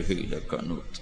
لکنود،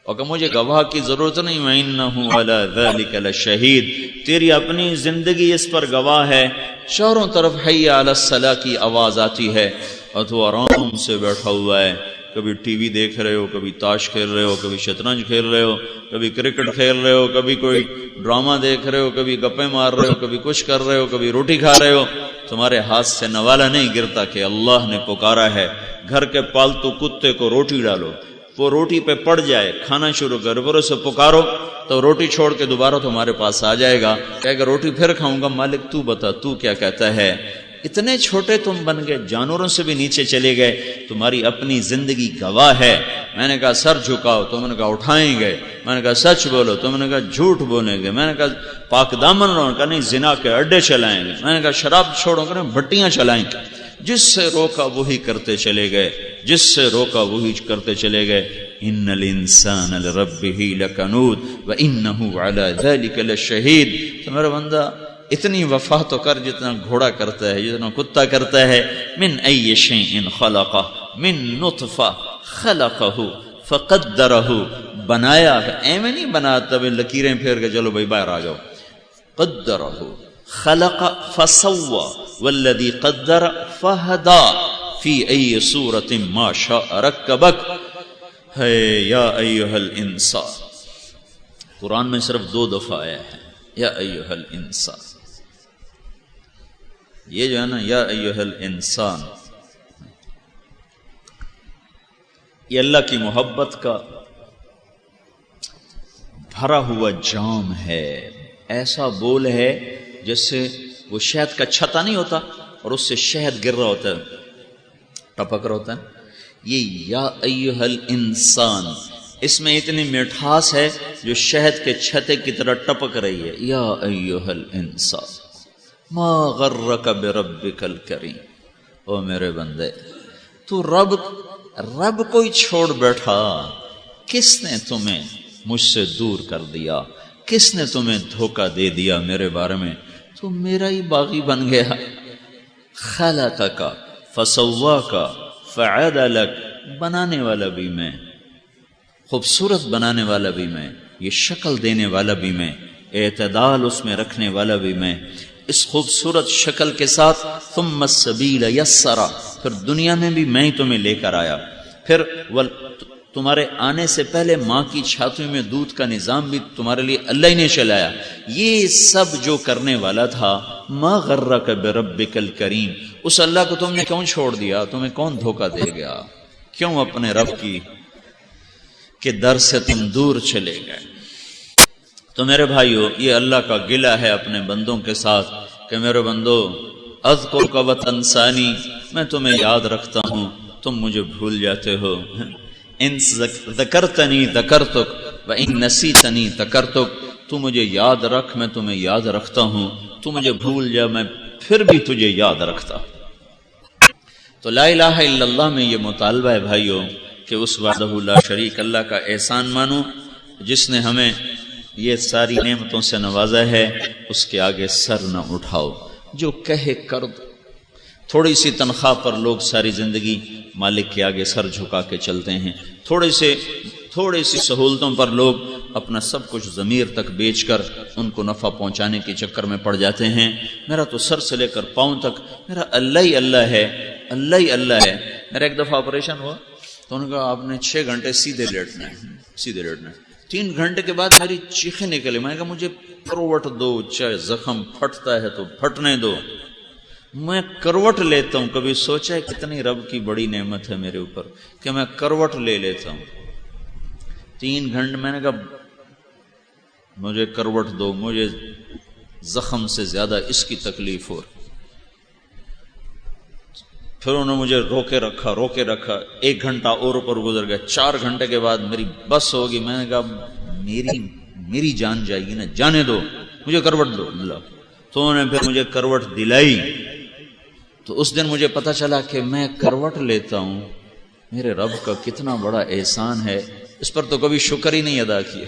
اور کہ مجھے گواہ کی ضرورت نہیں، وَإِنَّهُ عَلَى ذَلِكَ لَشَهِيدٌ، تیری اپنی زندگی اس پر گواہ ہے۔ چاروں طرف حی علی الصلاۃ کی آواز آتی ہے اور تو آرام سے بیٹھا ہوا ہے، کبھی ٹی وی دیکھ رہے ہو، کبھی تاش کھیل رہے ہو، کبھی شطرنج کھیل رہے ہو، کبھی کرکٹ کھیل رہے ہو، کبھی کوئی ڈرامہ دیکھ رہے ہو، کبھی گپیں مار رہے ہو، کبھی کچھ کر رہے ہو، کبھی روٹی کھا رہے ہو، تمہارے ہاتھ سے نوالا نہیں گرتا کہ اللہ نے پکارا ہے۔ گھر کے پالتو کتے کو روٹی ڈالو، وہ روٹی پہ پڑ جائے، کھانا شروع کرو، پھر اسے پکارو تو روٹی چھوڑ کے دوبارہ تمہارے پاس آ جائے گا، کہے گا روٹی پھر کھاؤں گا، مالک تو بتا تو کیا کہتا ہے۔ اتنے چھوٹے تم بن گئے، جانوروں سے بھی نیچے چلے گئے، تمہاری اپنی زندگی گواہ ہے۔ میں نے کہا سر جھکاؤ، تم نے کہا اٹھائیں گے، میں نے کہا سچ بولو، تم نے کہا جھوٹ بولیں گے، میں نے کہا پاک دامن رہو، کہا نہیں زنا کے اڈے چلائیں گے، میں نے کہا شراب چھوڑو، کہ بھٹیاں چلائیں گے۔ جس سے روکا وہی کرتے چلے گئے، جس سے روکا وہی کرتے چلے گئے۔ ان الانسان لربہ لکنود وانہ علی ذلک لشہید۔ تو میرا بندہ اتنی وفا تو کر جتنا گھوڑا کرتا ہے، جتنا کتا کرتا ہے۔ من ای شیء خلقہ من نطفہ خلقہ فقدرہ، بنایا ایویں نہیں بناتا بھی لکیریں پھیر کے چلو بھائی باہر آ جاؤ، قدرہ خلق فسوى والذی قدر فہدى فی ای صورت ما شاء رکبک۔ ہے یا ایہا الانسان، قرآن میں صرف 2 دفعہ آیا ہے یا ایہا الانسان۔ یہ جو ہے نا یا ایہا الانسان، یہ اللہ کی محبت کا بھرا ہوا جام ہے، ایسا بول ہے جس سے وہ شہد کا چھتا نہیں ہوتا اور اس سے شہد گر رہا ہوتا ہے، ٹپک رہا ہوتا ہے، یہ یا ایہا الانسان، اس میں اتنی مٹھاس ہے جو شہد کے چھتے کی طرح ٹپک رہی ہے۔ یا ایہا الانسان ما غرک بربک الکریم، او میرے بندے تو رب کو ہی چھوڑ بیٹھا، کس نے تمہیں مجھ سے دور کر دیا، کس نے تمہیں دھوکہ دے دیا میرے بارے میں، تو میرا ہی باغی بن گیا۔ خلقک فسواک فعدلک، بنانے والا بھی میں، خوبصورت بنانے والا بھی میں، یہ شکل دینے والا بھی میں، اعتدال اس میں رکھنے والا بھی میں، اس خوبصورت شکل کے ساتھ ثم السبیل یسرا، پھر دنیا میں بھی میں ہی تمہیں لے کر آیا، پھر تمہارے آنے سے پہلے ماں کی چھاتیوں میں دودھ کا نظام بھی تمہارے لیے اللہ ہی نے چلایا۔ یہ سب جو کرنے والا تھا، ما غرک بربک الکریم، اس اللہ کو تم نے کیوں چھوڑ دیا، تمہیں کون دھوکہ دے گیا، کیوں اپنے رب کی کہ در سے تم دور چلے گئے۔ تو میرے بھائیو، یہ اللہ کا گلہ ہے اپنے بندوں کے ساتھ کہ میرے بندو اذکرک وتنسانی، میں تمہیں یاد رکھتا ہوں، تم مجھے بھول جاتے ہو۔ ان ذکرتنی ذکرتک وان نسیتنی ذکرتک، تو مجھے یاد رکھ میں تمہیں یاد رکھتا ہوں، تو مجھے بھول جا میں پھر بھی تجھے یاد رکھتا۔ تو لا الہ الا اللہ میں یہ مطالبہ ہے بھائیو کہ اس وحدہ لا شریک اللہ کا احسان مانو، جس نے ہمیں یہ ساری نعمتوں سے نوازا ہے، اس کے آگے سر نہ اٹھاؤ، جو کہے کر دو۔ تھوڑی سی تنخواہ پر لوگ ساری زندگی مالک کے آگے سر جھکا کے چلتے ہیں، تھوڑی سی سہولتوں پر لوگ اپنا سب کچھ ضمیر تک بیچ کر ان کو نفع پہنچانے کے چکر میں پڑ جاتے ہیں۔ میرا تو سر سے لے کر پاؤں تک میرا اللہ ہی اللہ ہے، اللہ ہی اللہ ہے۔ میرا ایک دفعہ آپریشن ہوا تو انہوں نے کہا آپ نے 6 گھنٹے سیدھے لیٹنا ہے، 3 گھنٹے کے بعد میری چیخیں نکلی، میں نے کہا مجھے کروٹ دو، چاہے زخم پھٹتا ہے تو پھٹنے دو، میں کروٹ لیتا ہوں۔ کبھی سوچا ہے کتنی رب کی بڑی نعمت ہے میرے اوپر کہ میں کروٹ لے لیتا ہوں۔ 3 گھنٹے میں نے کہا مجھے کروٹ دو، مجھے زخم سے زیادہ اس کی تکلیف ہو۔ پھر انہوں نے مجھے روکے رکھا 1 گھنٹہ اور اوپر گزر گیا، 4 گھنٹے کے بعد میری بس ہوگی، میں نے کہا میری جان جائے گی نا، جانے دو، مجھے کروٹ دو اللہ۔ تو انہوں نے پھر مجھے کروٹ دلائی، تو اس دن مجھے پتا چلا کہ میں کروٹ لیتا ہوں، میرے رب کا کتنا بڑا احسان ہے، اس پر تو کبھی شکر ہی نہیں ادا کیا،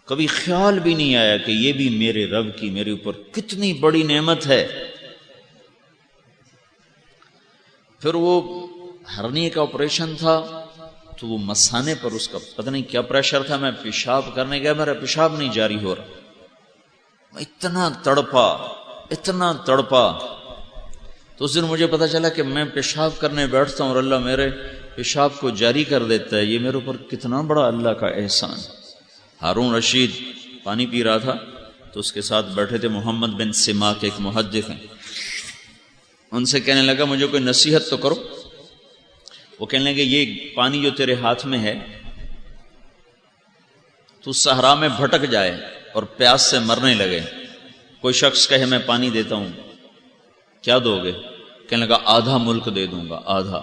کبھی خیال بھی نہیں آیا کہ یہ بھی میرے رب کی میرے اوپر کتنی بڑی نعمت ہے۔ پھر وہ ہرنیے کا آپریشن تھا تو وہ مثانے پر اس کا پتہ نہیں کیا پریشر تھا، میں پیشاب کرنے گیا، میرا پیشاب نہیں جاری ہو رہا، میں اتنا تڑپا تو اس دن مجھے پتا چلا کہ میں پیشاب کرنے بیٹھتا ہوں اور اللہ میرے پیشاب کو جاری کر دیتا ہے، یہ میرے اوپر کتنا بڑا اللہ کا احسان۔ ہارون رشید پانی پی رہا تھا تو اس کے ساتھ بیٹھے تھے محمد بن سماک، ایک محدث ہیں، ان سے کہنے لگا مجھے کوئی نصیحت تو کرو۔ وہ کہنے لگے یہ پانی جو تیرے ہاتھ میں ہے تو صحرا میں بھٹک جائے اور پیاس سے مرنے لگے، کوئی شخص کہے میں پانی دیتا ہوں، کیا دو گے؟ کہنے لگا آدھا ملک دے دوں گا، آدھا۔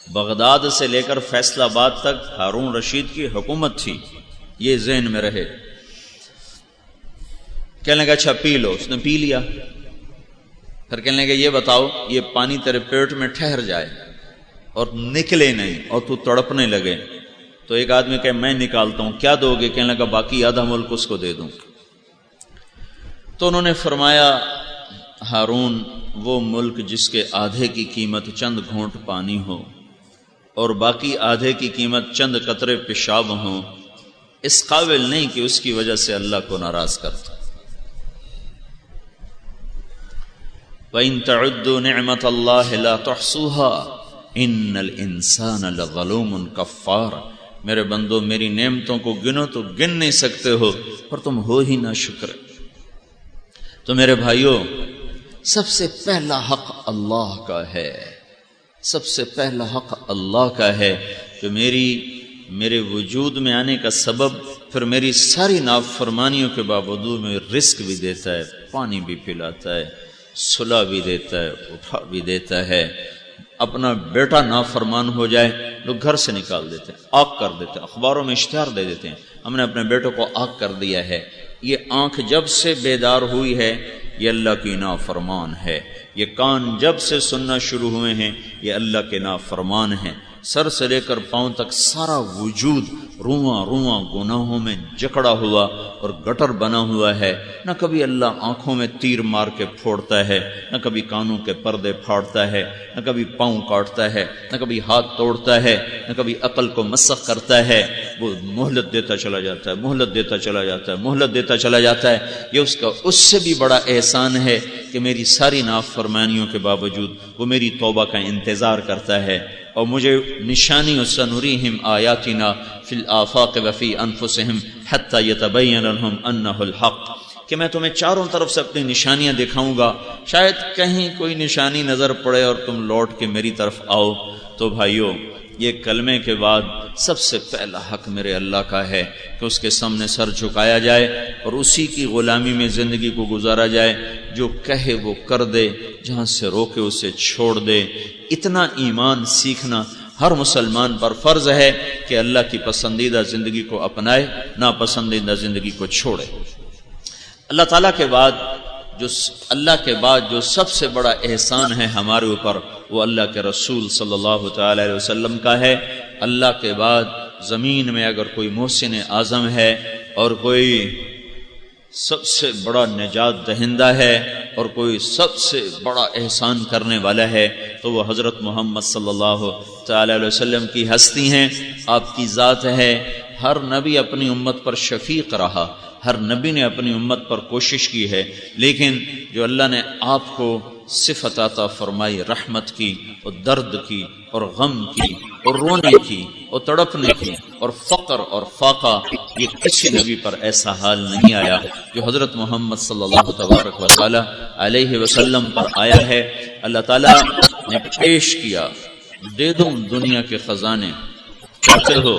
بغداد سے لے کر فیصل آباد تک ہارون رشید کی حکومت تھی، یہ ذہن میں رہے۔ کہنے لگا اچھا پی لو، اس نے پی لیا۔ پھر کہنے لگا یہ بتاؤ یہ پانی تیرے پیٹ میں ٹھہر جائے اور نکلے نہیں اور تو تڑپنے لگے تو ایک آدمی کہے میں نکالتا ہوں، کیا دو گے؟ کہنے لگا باقی آدھا ملک اس کو دے دوں۔ تو انہوں نے فرمایا ہارون وہ ملک جس کے آدھے کی قیمت چند گھونٹ پانی ہو اور باقی آدھے کی قیمت چند قطرے پیشاب ہوں، اس قابل نہیں کہ اس کی وجہ سے اللہ کو ناراض کرتا۔ وَإِن تَعُدُّوا نِعْمَةَ اللَّهِ لَا تُحْصُوهَا إِنَّ الْإِنسَانَ لَظَلُومٌ كَفَّارٌ۔ میرے بندو میری نعمتوں کو گنو تو گن نہیں سکتے ہو پر تم ہو ہی نہ شکر۔ تو میرے بھائیوں سب سے پہلا حق اللہ کا ہے، سب سے پہلا حق اللہ کا ہے جو میرے وجود میں آنے کا سبب، پھر میری ساری نافرمانیوں کے باوجود میں رزق بھی دیتا ہے، پانی بھی پلاتا ہے، صلح بھی دیتا ہے، اٹھا بھی دیتا ہے۔ اپنا بیٹا نافرمان ہو جائے لوگ گھر سے نکال دیتے ہیں، آگ کر دیتے ہیں، اخباروں میں اشتہار دے دیتے ہیں ہم نے اپنے بیٹوں کو آگ کر دیا ہے۔ یہ آنکھ جب سے بیدار ہوئی ہے یہ اللہ کی نافرمان ہے، یہ کان جب سے سننا شروع ہوئے ہیں یہ اللہ کے نافرمان ہیں۔ سر سے لے کر پاؤں تک سارا وجود رواں رواں گناہوں میں جکڑا ہوا اور گٹر بنا ہوا ہے۔ نہ کبھی اللہ آنکھوں میں تیر مار کے پھوڑتا ہے، نہ کبھی کانوں کے پردے پھاڑتا ہے، نہ کبھی پاؤں کاٹتا ہے، نہ کبھی ہاتھ توڑتا ہے، نہ کبھی عقل کو مسخ کرتا ہے۔ وہ مہلت دیتا چلا جاتا ہے، مہلت دیتا چلا جاتا ہے، مہلت دیتا چلا جاتا ہے۔ یہ اس کا اس سے بھی بڑا احسان ہے کہ میری ساری نافرمانیوں کے باوجود وہ میری توبہ کا انتظار کرتا ہے اور مجھے نشانی سنریہم آیاتنا فی الآفاق وفی انفسہم حتی یتبین لہم انہ الحق، کہ میں تمہیں چاروں طرف سے اپنی نشانیاں دکھاؤں گا، شاید کہیں کوئی نشانی نظر پڑے اور تم لوٹ کے میری طرف آؤ۔ تو بھائیو یہ کلمے کے بعد سب سے پہلا حق میرے اللہ کا ہے کہ اس کے سامنے سر جھکایا جائے اور اسی کی غلامی میں زندگی کو گزارا جائے، جو کہے وہ کر دے، جہاں سے روکے اسے چھوڑ دے۔ اتنا ایمان سیکھنا ہر مسلمان پر فرض ہے کہ اللہ کی پسندیدہ زندگی کو اپنائے، ناپسندیدہ زندگی کو چھوڑے۔ اللہ تعالیٰ کے بعد جو سب سے بڑا احسان ہے ہمارے اوپر وہ اللہ کے رسول صلی اللہ تعالی علیہ وسلم کا ہے۔ اللہ کے بعد زمین میں اگر کوئی محسن اعظم ہے اور کوئی سب سے بڑا نجات دہندہ ہے اور کوئی سب سے بڑا احسان کرنے والا ہے تو وہ حضرت محمد صلی اللہ تعالی علیہ وسلم کی ہستی ہیں، آپ کی ذات ہے۔ ہر نبی اپنی امت پر شفیق رہا، ہر نبی نے اپنی امت پر کوشش کی ہے، لیکن جو اللہ نے آپ کو صفت عطا فرمائی رحمت کی اور درد کی اور غم کی اور رونے کی اور تڑپنے کی اور فقر اور فاقہ، یہ کسی نبی پر ایسا حال نہیں آیا جو حضرت محمد صلی اللہ تبارک و تعالی علیہ وسلم پر آیا ہے۔ اللہ تعالیٰ نے پیش کیا، دے دوں دنیا کے خزانے، چاہتے ہو؟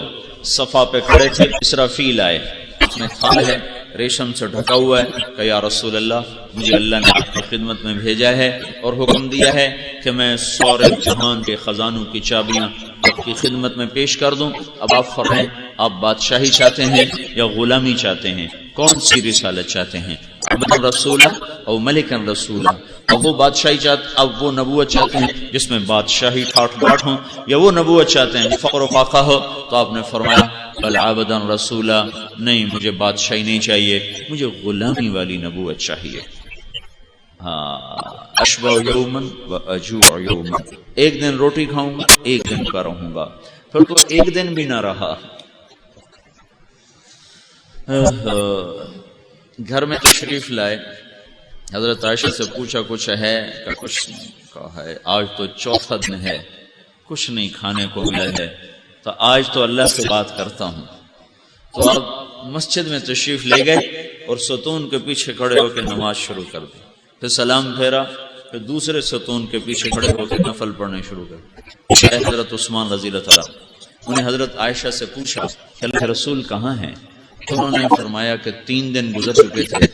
صفا پہ کھڑے تھے، اسرافیل آئے، اس میں تھال ہے ریشم سے ڈھکا ہوا ہے کہ یا رسول اللہ مجھے اللہ نے آپ کی خدمت میں بھیجا ہے اور حکم دیا ہے کہ میں سورے جہان کے خزانوں کی چابیاں آپ کی خدمت میں پیش کر دوں۔ اب آپ فرمائیں آپ بادشاہی چاہتے ہیں یا غلامی چاہتے ہیں؟ کون سی رسالت چاہتے ہیں؟ عبد رسولہ اور ملکن رسولہ؟ اب وہ بادشاہی چاہتے، اب وہ نبوت چاہتے ہیں جس میں بادشاہی ٹھاٹ باٹ ہوں، یا وہ نبوت چاہتے ہیں فقر و فاقہ ہو؟ تو آپ نے فرمایا بل عبدن رسولہ، نہیں مجھے بادشاہی نہیں چاہیے، مجھے غلامی والی نبوت چاہیے۔ اشبع یومن و اجوع یومن، ایک دن روٹی کھاؤں گا، ایک دن کا رہوں گا. پھر تو ایک دن بھی نہ رہا. گھر میں تشریف لائے، حضرت عائشہ سے پوچھا کچھ ہے کہ کچھ نہیں. کہا ہے آج تو چوتھا دن ہے، کچھ نہیں کھانے کو ملا ہے، تو آج تو اللہ سے بات کرتا ہوں. تو آپ مسجد میں تشریف لے گئے اور ستون کے پیچھے کھڑے ہو کے نماز شروع کر دی. پھر سلام پھیرا، پھر دوسرے ستون کے پیچھے کھڑے ہو کے نفل پڑھنے شروع کر دی. حضرت عثمان رضی اللہ تعالیٰ انہیں حضرت عائشہ سے پوچھا کہ اللہ رسول کہاں ہیں؟ انہوں نے فرمایا کہ 3 دن گزر چکے تھے،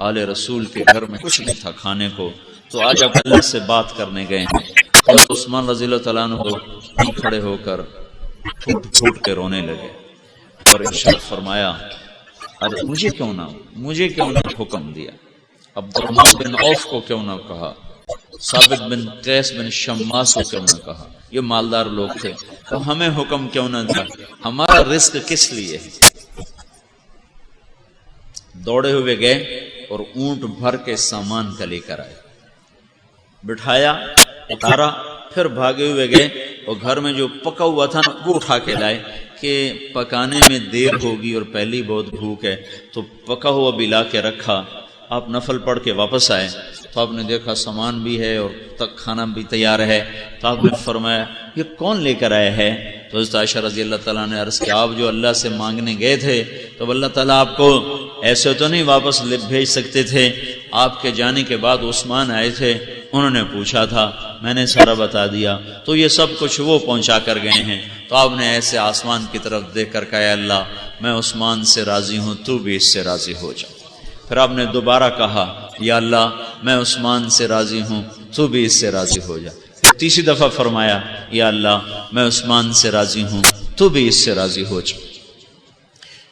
آل رسول کے گھر میں کچھ نہیں تھا کھانے کو، تو آج اب اللہ سے بات کرنے گئے ہیں. حضرت عثمان رضی اللہ تعالیٰ عنہ کھڑے ہو کر پھوٹ پھوٹ کے رونے لگے اور ارشاد فرمایا ارے مجھے کیوں نہ حکم دیا، عبد الرحمن بن عوف کو کیوں نہ کہا، ثابت بن قیس بن شماس کو کیوں نہ کہا، یہ مالدار لوگ تھے، تو ہمیں حکم کیوں نہ دیا، ہمارا رزق کس لیے ہے. دوڑے ہوئے گئے اور اونٹ بھر کے سامان کا لے کر آئے، بٹھایا، اتارا، پھر بھاگے ہوئے گئے اور گھر میں جو پکا ہوا تھا نا وہ اٹھا کے لائے کہ پکانے میں دیر ہوگی اور پہلی بہت بھوک ہے، تو پکا ہوا بھی لا کے رکھا. آپ نفل پڑھ کے واپس آئے تو آپ نے دیکھا سامان بھی ہے اور تک کھانا بھی تیار ہے. تو آپ نے فرمایا یہ کون لے کر آئے ہے؟ تو حضرت عائشہ رضی اللہ تعالیٰ نے عرض کیا آپ جو اللہ سے مانگنے گئے تھے تو اللہ تعالیٰ آپ کو ایسے تو نہیں واپس بھیج سکتے تھے، آپ کے جانے کے بعد عثمان آئے تھے، انہوں نے پوچھا تھا، میں نے سارا بتا دیا، تو یہ سب کچھ وہ پہنچا کر گئے ہیں. تو آپ نے ایسے آسمان کی طرف دیکھ کر کہا اللہ میں عثمان سے راضی ہوں، تو بھی اس سے راضی ہو جا. پھر آپ نے دوبارہ کہا یا اللہ میں عثمان سے راضی ہوں، تو بھی اس سے راضی ہو جا. پھر تیسری دفعہ فرمایا یا اللہ میں عثمان سے راضی ہوں، تو بھی اس سے راضی ہو جا.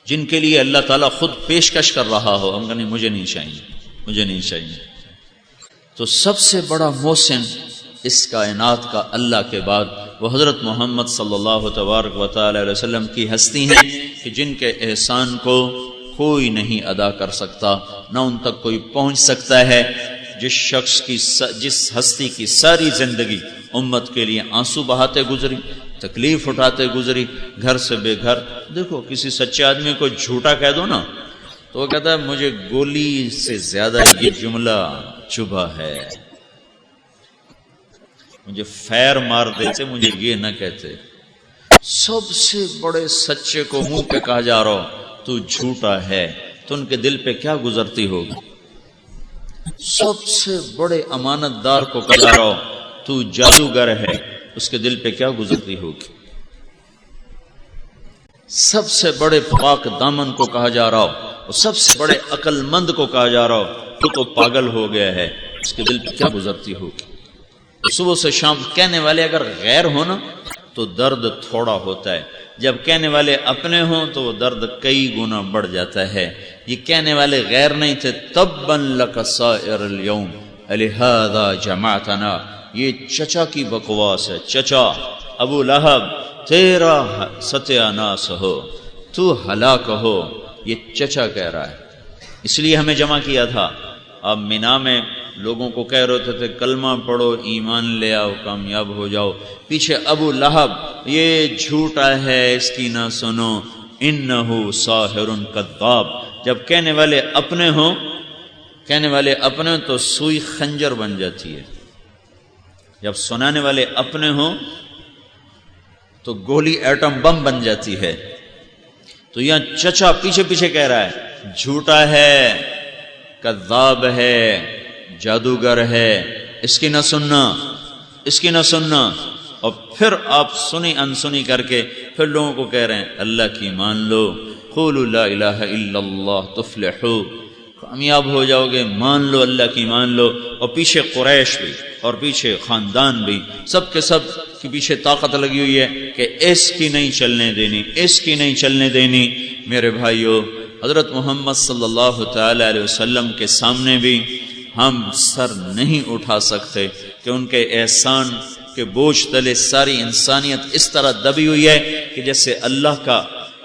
جن کے لیے اللہ تعالیٰ خود پیشکش کر رہا ہو، ہم کہیں مجھے نہیں چاہیے. تو سب سے بڑا محسن اس کائنات کا اللہ کے بعد وہ حضرت محمد صلی اللہ تبارک و تعالی علیہ وسلم کی ہستی ہیں کہ جن کے احسان کو کوئی نہیں ادا کر سکتا، نہ ان تک کوئی پہنچ سکتا ہے. جس ہستی کی ساری زندگی امت کے لیے آنسو بہاتے گزری، تکلیف اٹھاتے گزری، گھر سے بے گھر. دیکھو کسی سچے آدمی کو جھوٹا کہہ دو نا تو وہ کہتا ہے مجھے گولی سے زیادہ یہ جملہ چبھا ہے، مجھے فیر مار دیتے، مجھے یہ نہ کہتے. سب سے بڑے سچے کو منہ پہ کہا جا رہا تو جھوٹا ہے، تو ان کے دل پہ کیا گزرتی ہوگی. سب سے بڑے امانت دار کو کہا جا رہا تو جادوگر ہے، اس کے دل پہ کیا گزرتی ہوگی. سب سے بڑے پاک دامن کو کہا جا رہا اور سب سے بڑے عقل مند کو کہا جا رہا تو پاگل ہو گیا ہے، اس کے دل پہ کیا گزرتی ہوگی. صبح سے شام کہنے والے اگر غیر ہونا تو درد تھوڑا ہوتا ہے، جب کہنے والے اپنے ہوں تو وہ درد کئی گنا بڑھ جاتا ہے. یہ کہنے والے غیر نہیں تھے. تبا لک سائر اليوم لہذا جمعتنا، یہ چچا کی بکواس ہے. چچا ابو لہب تیرا ستیہ ناس ہو، تو ہلاک ہو، یہ چچا کہہ رہا ہے، اس لیے ہمیں جمع کیا تھا. اب مینا میں لوگوں کو کہہ رہے تھے کلمہ پڑھو، ایمان لے آؤ، کامیاب ہو جاؤ. پیچھے ابو لہب یہ جھوٹا ہے، اس کی نہ سنو، انہ ساحر کذاب. جب کہنے والے اپنے ہوں تو سوئی خنجر بن جاتی ہے، جب سنانے والے اپنے ہوں تو گولی ایٹم بم بن جاتی ہے. تو یہاں چچا پیچھے پیچھے کہہ رہا ہے جھوٹا ہے، کذاب ہے، جادوگر ہے، اس کی نہ سننا. اور پھر آپ سنی انسنی کر کے پھر لوگوں کو کہہ رہے ہیں اللہ کی مان لو، قولوا لا الہ الا اللہ تفلحوا، کامیاب ہو جاؤ گے، مان لو اللہ کی مان لو. اور پیچھے قریش بھی اور پیچھے خاندان بھی، سب کے سب کے پیچھے طاقت لگی ہوئی ہے کہ اس کی نہیں چلنے دینی. میرے بھائیو، حضرت محمد صلی اللہ تعالی علیہ وسلم کے سامنے بھی ہم سر نہیں اٹھا سکتے کہ ان کے احسان کے بوجھ تلے ساری انسانیت اس طرح دبی ہوئی ہے کہ جیسے اللہ کا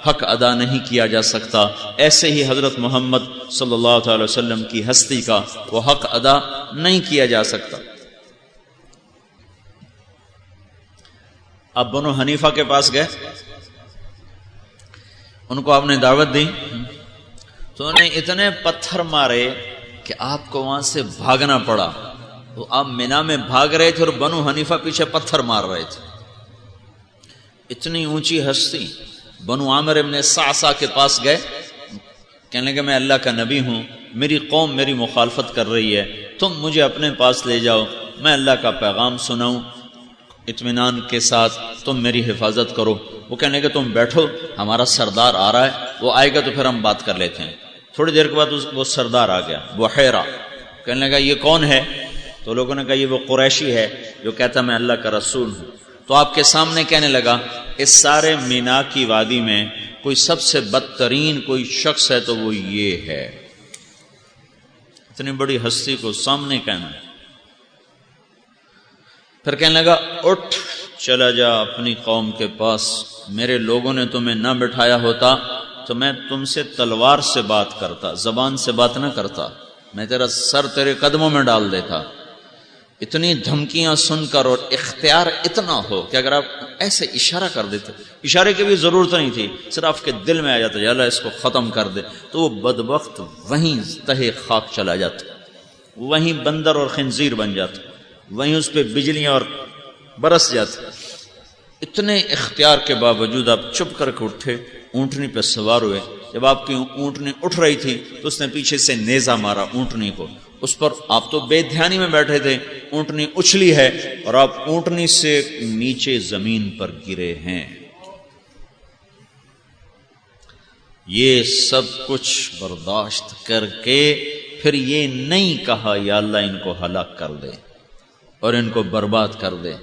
حق ادا نہیں کیا جا سکتا، ایسے ہی حضرت محمد صلی اللہ تعالی وسلم کی ہستی کا وہ حق ادا نہیں کیا جا سکتا۔ اب بنو حنیفہ کے پاس گئے، ان کو آپ نے دعوت دی تو انہیں اتنے پتھر مارے کہ آپ کو وہاں سے بھاگنا پڑا۔ تو آپ مینا میں بھاگ رہے تھے اور بنو حنیفہ پیچھے پتھر مار رہے تھے۔ اتنی اونچی ہستی بنو عامر ابن صعصع کے پاس گئے، کہنے لگے میں اللہ کا نبی ہوں، میری قوم میری مخالفت کر رہی ہے، تم مجھے اپنے پاس لے جاؤ، میں اللہ کا پیغام سناؤں اطمینان کے ساتھ، تم میری حفاظت کرو۔ وہ کہنے لگے تم بیٹھو، ہمارا سردار آ رہا ہے، وہ آئے گا تو پھر ہم بات کر لیتے ہیں۔ تھوڑی دیر کے بعد وہ سردار آ گیا، بحیرہ۔ کہنے لگا یہ کون ہے؟ تو لوگوں نے کہا یہ وہ قریشی ہے جو کہتا میں اللہ کا رسول ہوں۔ تو آپ کے سامنے کہنے لگا اس سارے مینا کی وادی میں کوئی سب سے بدترین کوئی شخص ہے تو وہ یہ ہے۔ اتنی بڑی ہستی کو سامنے کہنا۔ پھر کہنے لگا اٹھ چلا جا اپنی قوم کے پاس، میرے لوگوں نے تمہیں نہ بٹھایا ہوتا تو میں تم سے تلوار سے بات کرتا، زبان سے بات نہ کرتا، میں تیرا سر تیرے قدموں میں ڈال دیتا۔ اتنی دھمکیاں سن کر اور اختیار اتنا ہو کہ اگر آپ ایسے اشارہ کر دیتے، اشارے کی بھی ضرورت نہیں تھی، صرف آپ کے دل میں آ جاتا یا اللہ اس کو ختم کر دے، تو وہ بدبخت وہیں تہے خاک چلا جاتا، وہیں بندر اور خنزیر بن جاتا، وہیں اس پہ بجلیاں اور برس جاتی۔ اتنے اختیار کے باوجود آپ چپ کر کے اٹھے، اونٹنی پہ سوار ہوئے۔ جب آپ کی اونٹنی اٹھ رہی تھی تو اس نے پیچھے سے نیزہ مارا اونٹنی کو، اس پر آپ تو بے دھیانی میں بیٹھے تھے، اونٹنی اچھلی ہے اور آپ اونٹنی سے نیچے زمین پر گرے ہیں۔ یہ سب کچھ برداشت کر کے پھر یہ نہیں کہا یا اللہ ان کو ہلاک کر دے اور ان کو برباد کر دے،